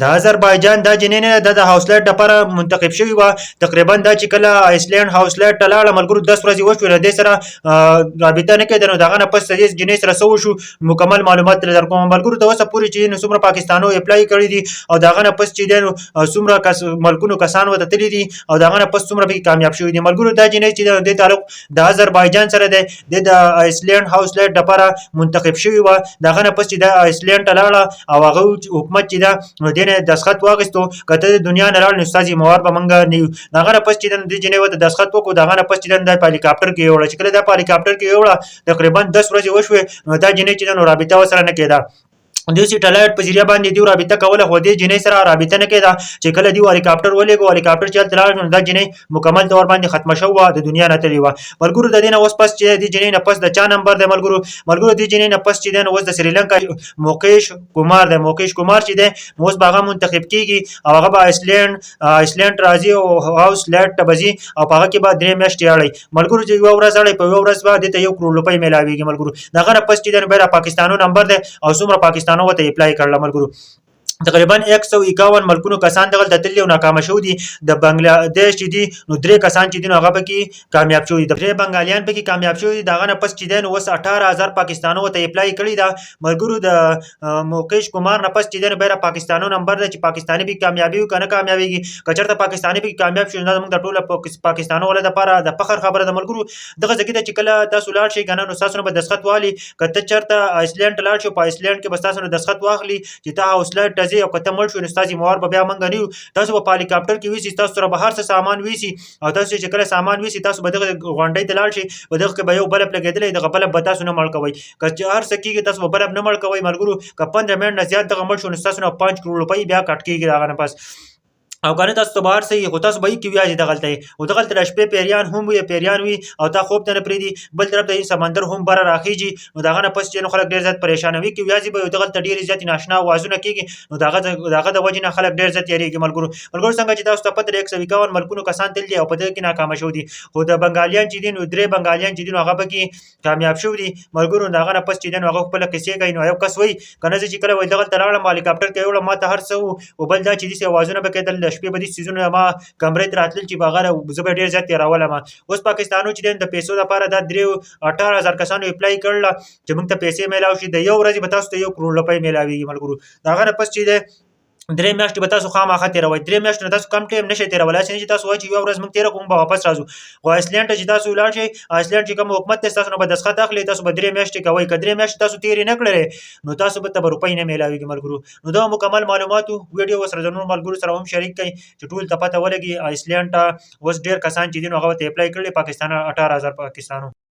د آذربایجان دا جنین د هاوسلټ لپاره منتخب شوی و. تقریبا دا چې کله آیسلینډ هاوسلټ ته لاړه ملګرو 10 ورځې وشوې له دې سره رابطه نه کېده. نو دغه نه پس د دې جنۍ سره څه وشو مکمل معلومات در کوم ملګرو. ته اوسه پورې چې نو څومره پاکستانو اپلای کړي دي او دغه نه پس چې دی نو څومره ملکونو کسان ورته تللي دي او دغه نه پس څومره پکې کامیاب شوي دي ملګرو. دا جنۍ چې د دې تعلق د آذربایجان سره دی د آیسلینډ هاوسلټ لپاره منتخب شوی و. دغه نه پس چې د آیسلینډ ته لاړه او هغه حکومت چې دا نو دې نه دسخط واخیستو. کته د دنیا نه لاړ نو ستاسې موار به موږ نه یو. دغه نه پس چې د دې جنۍ ورته دسخط وکړو. دغه نه پس چې د په هلیکاپټر کې یوړه. چې کله دا په هلیکاپټر کې یوړه تقریبا 10 ورځې وشوې نو دا جنۍ چې نو رابطه ورسره نه کېده. د سټلایټ په ذریعہ باندې دی رابطه کوله خو دې جنۍ سره رابطه نه کېده. چې کله دی هلیکاپټر ولېګو هلیکاپټر چې تلل نو دا جنۍ مکمل تور باندې ختمه شو د دنیا نه تللی و ملګرو. د دې نه اوس پس چې دې جنۍ نه پس د چا نمبر دی ملګرو دې جنۍ نه پس چې دی اوس د سریلانکا موکیش کمار چې دی اوس باغه منتخب کیږي او هغه به آیسلینډ راځي او هاوس لټ ته بځي او هغه کې به 3 میاشتې اړي ملګرو. چې یو ورځ اړي په یو ورځ به د 1 کروڑ روپۍ ملاويږي ملګرو. دغه نه پس چې د بیره پاکستانو نمبر دی او څومره پاکستان وته اپلای کړل ملګرو. تقریبا 151 ملکونو کسان دغه تللی او ناکام شو دي. د بنگلاديش چې دي نو 3 کسان چې دي هغه پکې کامیاب شوی دي. 3 بنگالیان پکې کامیاب شوی دي. دغه نه پس چې دین اوس 18000 پاکستانو ته اپلای کړی دا ملګرو. د موکیش کمار نه پس چې دین بیره پاکستانو نمبر دی چې پاکستاني به کامیابی کنه کامیابیږي. کچرته پاکستاني به کامیاب شي نو موږ د ټوله پاکستانو ول لپاره د فخر خبره ده ملګرو. دغه ځکه چې کله تاسو لاړ شئ کنه نو تاسو به دسخط والی کته چرته آیسلینډ لاړ شو په آیسلینډ کې به تاسو دسخط واخلي چې تا هاوسلټ ته او کته مړ شو نستاسي موار به بیا منګ نه یو. تاسو په هلیکاپټر کې ویسي تاسو سره به هر څه سامان ویسي او تاسو چې کله سامان ویسي تاسو به دغه غونډۍ ته لاړ شئ په دغه کې به یو بلب لګېدلی دغه بلب به تاسو نه مړ کوئ. که هر څه کېږي تاسو به بلب نه مړ کوئ ملګرو. که 15 منټ نه زیات دغه مړ شو نو تاسو نه 5 کروڑ روپۍ بیا کټ کېږي دغه نه پس او کنه تاسو ته بهر صحیح خو تاسو به کې ویاجی دغلته او دغلته د شپې پیریان هم وي پیریان وي او تا خوب ته نه پریدي. بل طرف ته سمندر هم بره راخیږي نو دغه نه پس چې نو خلک ډیر زیات پریشان وي کې ویاجی به دغلته ډیر زیات ناشنا وازونه کېږي نو دغه د وجې نه خلک ډیر زیات یریږي ملګرو. څنګه چې تاسو ته پته 151 ملکونو کسان تل دي او په دې کې ناکام شو دي. خو د بنگالیان چې دي نو 3 بنگالیان چې دي نو هغه به کې کامیاب شو دي ملګرو. دغه نه پس چې دي نو هغه خپل کیسې کوي نو یو کس وای کنه چې کله وای دغلته راړم هلیکاپټر کې یوړم ما ته هر څه او بل دا چې دي اوازونه به کېدل د شپې به دي سيزونه ما کمرې ته راتلل چې بغیر زه به ډېر زیات تېرولم. اوس پاکستانو چې د پیسو لپاره دا 18,000 کسانو اپلای کړل چې موږ ته پیسې میلاو شي. د یو ورځې به تاسو ته 1 کروڑ روپۍ میلاویږي ملګرو. دغه نه پس چې دی 3 میاشتې به تاسو خامخا تېروئ. 3 میاشتې نه تاسو کم ټایم نشئ تېرولی. هسې نه چې تاسو وایئ چې یوه ورځ موږ تېره کړو موږ به واپس راځو. خو آیسلینډ ته چې تاسو ولاړ شئ آیسلینډ چې کوم حکومت دی ستاسو نه به دسخط اخلي. تاسو به 3 میاشتې کوئ. که 3 میاشتې تاسو تېرې نه کړلې نو تاسو به ته به روپۍ نه میلاویږي ملګرو. نو دا مکمل معلوماتو ویډیو ورسره د نورو ملګرو سره هم شریک کړئ چې ټول ته پته ولګي. آیسلینډ ته اوس ډېر کسان چې دي نو هغه ورته اپلای کړي. پاکستان 18,000 پاکستانو